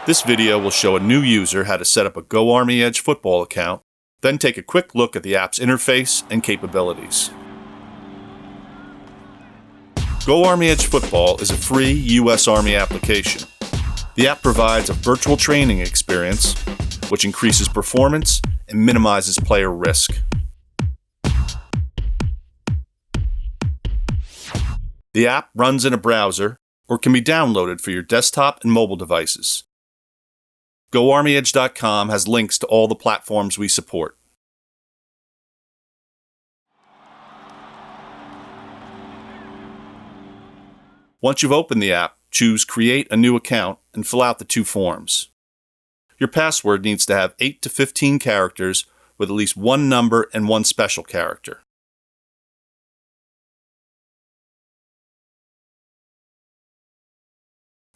This video will show a new user how to set up a GoArmy Edge Football account, then take a quick look at the app's interface and capabilities. GoArmy Edge Football is a free U.S. Army application. The app provides a virtual training experience, which increases performance and minimizes player risk. The app runs in a browser or can be downloaded for your desktop and mobile devices. GoArmyEdge.com has links to all the platforms we support. Once you've opened the app, choose Create a New Account and fill out the two forms. Your password needs to have 8 to 15 characters with at least one number and one special character.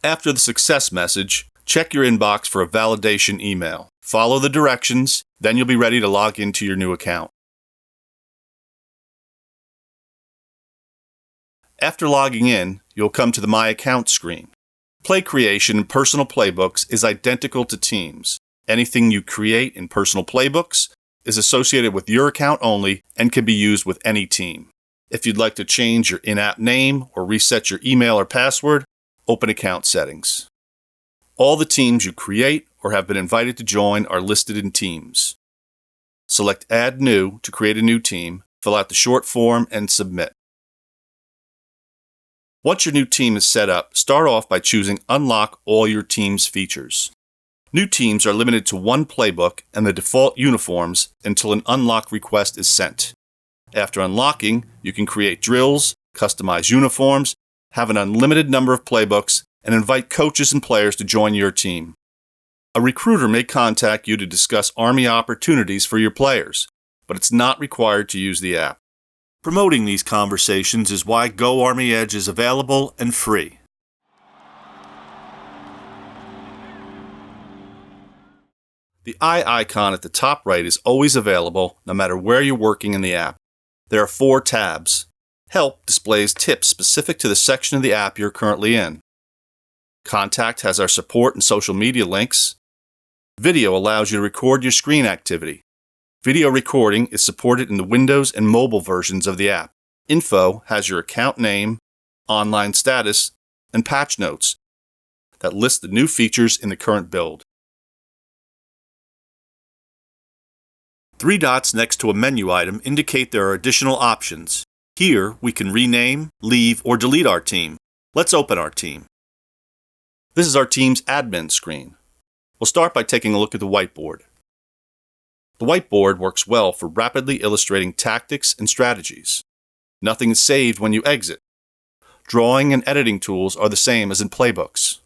After the success message, check your inbox for a validation email. Follow the directions, then you'll be ready to log into your new account. After logging in, you'll come to the My Account screen. Play creation in Personal Playbooks is identical to Teams. Anything you create in Personal Playbooks is associated with your account only and can be used with any team. If you'd like to change your in-app name or reset your email or password, open Account Settings. All the teams you create or have been invited to join are listed in Teams. Select Add New to create a new team, fill out the short form, and submit. Once your new team is set up, start off by choosing Unlock all your team's features. New teams are limited to one playbook and the default uniforms until an unlock request is sent. After unlocking, you can create drills, customize uniforms, have an unlimited number of playbooks, and invite coaches and players to join your team. A recruiter may contact you to discuss Army opportunities for your players, but it's not required to use the app. Promoting these conversations is why GoArmy Edge is available and free. The eye icon at the top right is always available no matter where you're working in the app. There are 4 tabs. Help displays tips specific to the section of the app you're currently in. Contact has our support and social media links. Video allows you to record your screen activity. Video recording is supported in the Windows and mobile versions of the app. Info has your account name, online status, and patch notes that list the new features in the current build. 3 dots next to a menu item indicate there are additional options. Here, we can rename, leave, or delete our team. Let's open our team. This is our team's admin screen. We'll start by taking a look at the whiteboard. The whiteboard works well for rapidly illustrating tactics and strategies. Nothing is saved when you exit. Drawing and editing tools are the same as in Playbooks.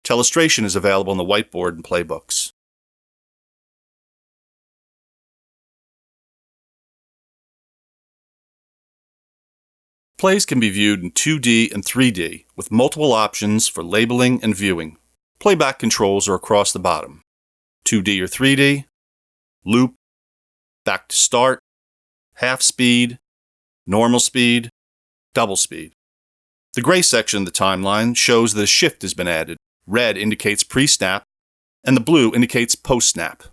Telestration is available on the whiteboard and Playbooks. Plays can be viewed in 2D and 3D with multiple options for labeling and viewing. Playback controls are across the bottom. 2D or 3D, loop, back to start, half speed, normal speed, double speed. The gray section of the timeline shows that a shift has been added. Red indicates pre-snap, and the blue indicates post-snap.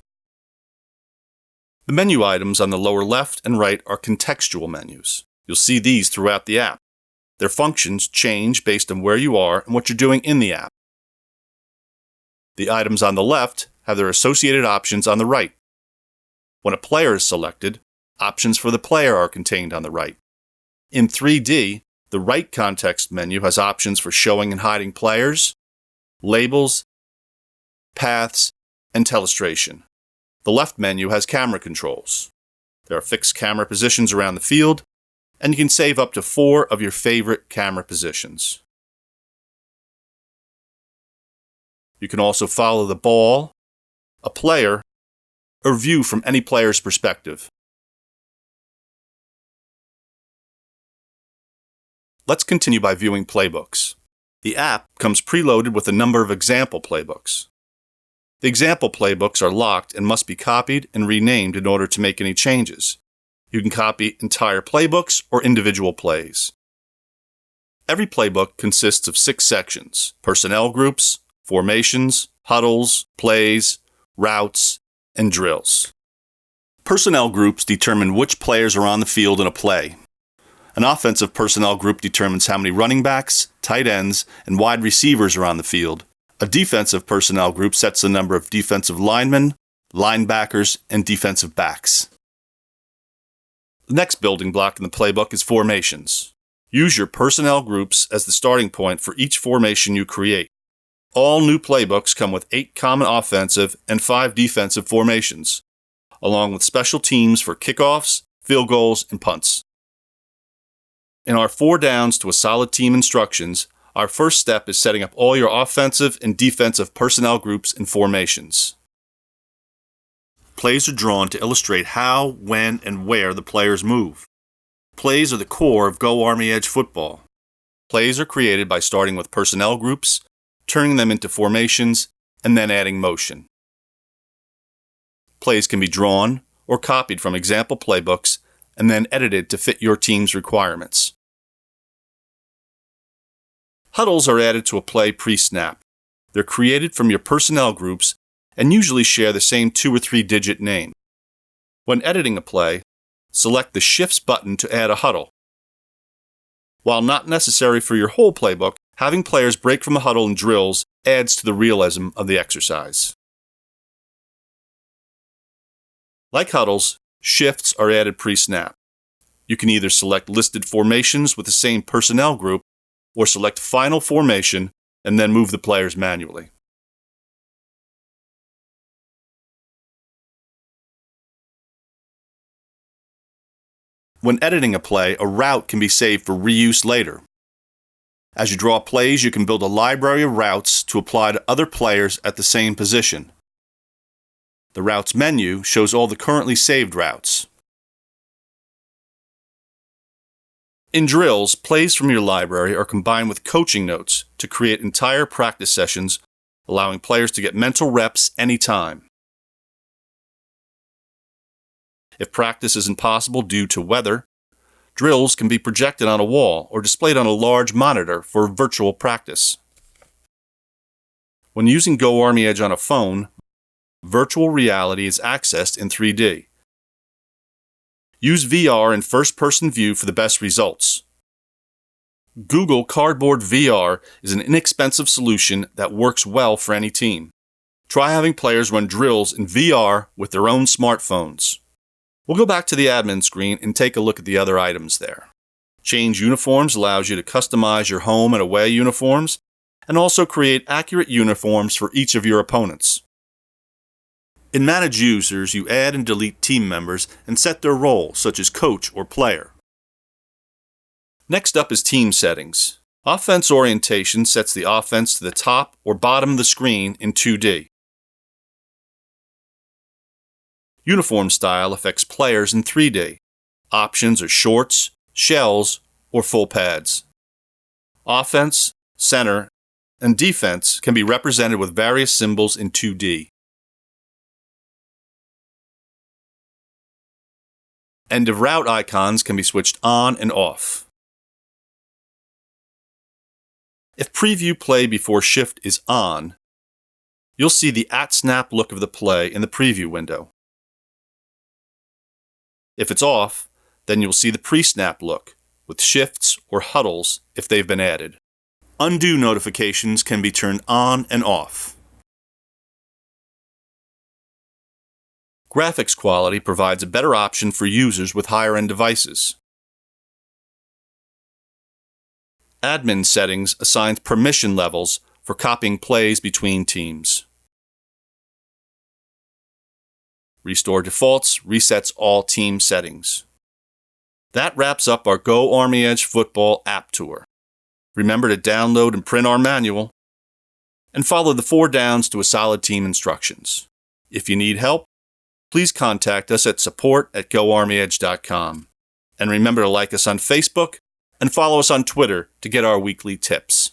The menu items on the lower left and right are contextual menus. You'll see these throughout the app. Their functions change based on where you are and what you're doing in the app. The items on the left have their associated options on the right. When a player is selected, options for the player are contained on the right. In 3D, the right context menu has options for showing and hiding players, labels, paths, and telestration. The left menu has camera controls. There are fixed camera positions around the field, and you can save up to 4 of your favorite camera positions. You can also follow the ball, a player, or view from any player's perspective. Let's continue by viewing playbooks. The app comes preloaded with a number of example playbooks. The example playbooks are locked and must be copied and renamed in order to make any changes. You can copy entire playbooks or individual plays. Every playbook consists of 6 sections: personnel groups, formations, huddles, plays, routes, and drills. Personnel groups determine which players are on the field in a play. An offensive personnel group determines how many running backs, tight ends, and wide receivers are on the field. A defensive personnel group sets the number of defensive linemen, linebackers, and defensive backs. The next building block in the playbook is formations. Use your personnel groups as the starting point for each formation you create. All new playbooks come with 8 common offensive and 5 defensive formations, along with special teams for kickoffs, field goals, and punts. In our 4 downs to a solid team instructions, our first step is setting up all your offensive and defensive personnel groups and formations. Plays are drawn to illustrate how, when, and where the players move. Plays are the core of GoArmy Edge Football. Plays are created by starting with personnel groups, turning them into formations, and then adding motion. Plays can be drawn or copied from example playbooks and then edited to fit your team's requirements. Huddles are added to a play pre-snap. They're created from your personnel groups and usually share the same 2 or 3 digit name. When editing a play, select the Shifts button to add a huddle. While not necessary for your whole playbook, having players break from a huddle in drills adds to the realism of the exercise. Like huddles, shifts are added pre-snap. You can either select listed formations with the same personnel group or select final formation and then move the players manually. When editing a play, a route can be saved for reuse later. As you draw plays, you can build a library of routes to apply to other players at the same position. The Routes menu shows all the currently saved routes. In drills, plays from your library are combined with coaching notes to create entire practice sessions, allowing players to get mental reps anytime. If practice isn't possible due to weather, drills can be projected on a wall or displayed on a large monitor for virtual practice. When using GoArmy Edge on a phone, virtual reality is accessed in 3D. Use VR in first-person view for the best results. Google Cardboard VR is an inexpensive solution that works well for any team. Try having players run drills in VR with their own smartphones. We'll go back to the admin screen and take a look at the other items there. Change uniforms allows you to customize your home and away uniforms and also create accurate uniforms for each of your opponents. In Manage Users, you add and delete team members and set their role, such as coach or player. Next up is Team Settings. Offense Orientation sets the offense to the top or bottom of the screen in 2D. Uniform Style affects players in 3D. Options are shorts, shells, or full pads. Offense, center, and defense can be represented with various symbols in 2D. End of route icons can be switched on and off. If Preview Play Before Shift is on, you'll see the at-snap look of the play in the preview window. If it's off, then you'll see the pre-snap look, with shifts or huddles if they've been added. Undo notifications can be turned on and off. Graphics quality provides a better option for users with higher-end devices. Admin Settings assigns permission levels for copying plays between teams. Restore Defaults resets all team settings. That wraps up our GoArmy Edge Football app tour. Remember to download and print our manual, and follow the 4 downs to a solid team instructions. If you need help, please contact us at support@goarmyedge.com. And remember to like us on Facebook and follow us on Twitter to get our weekly tips.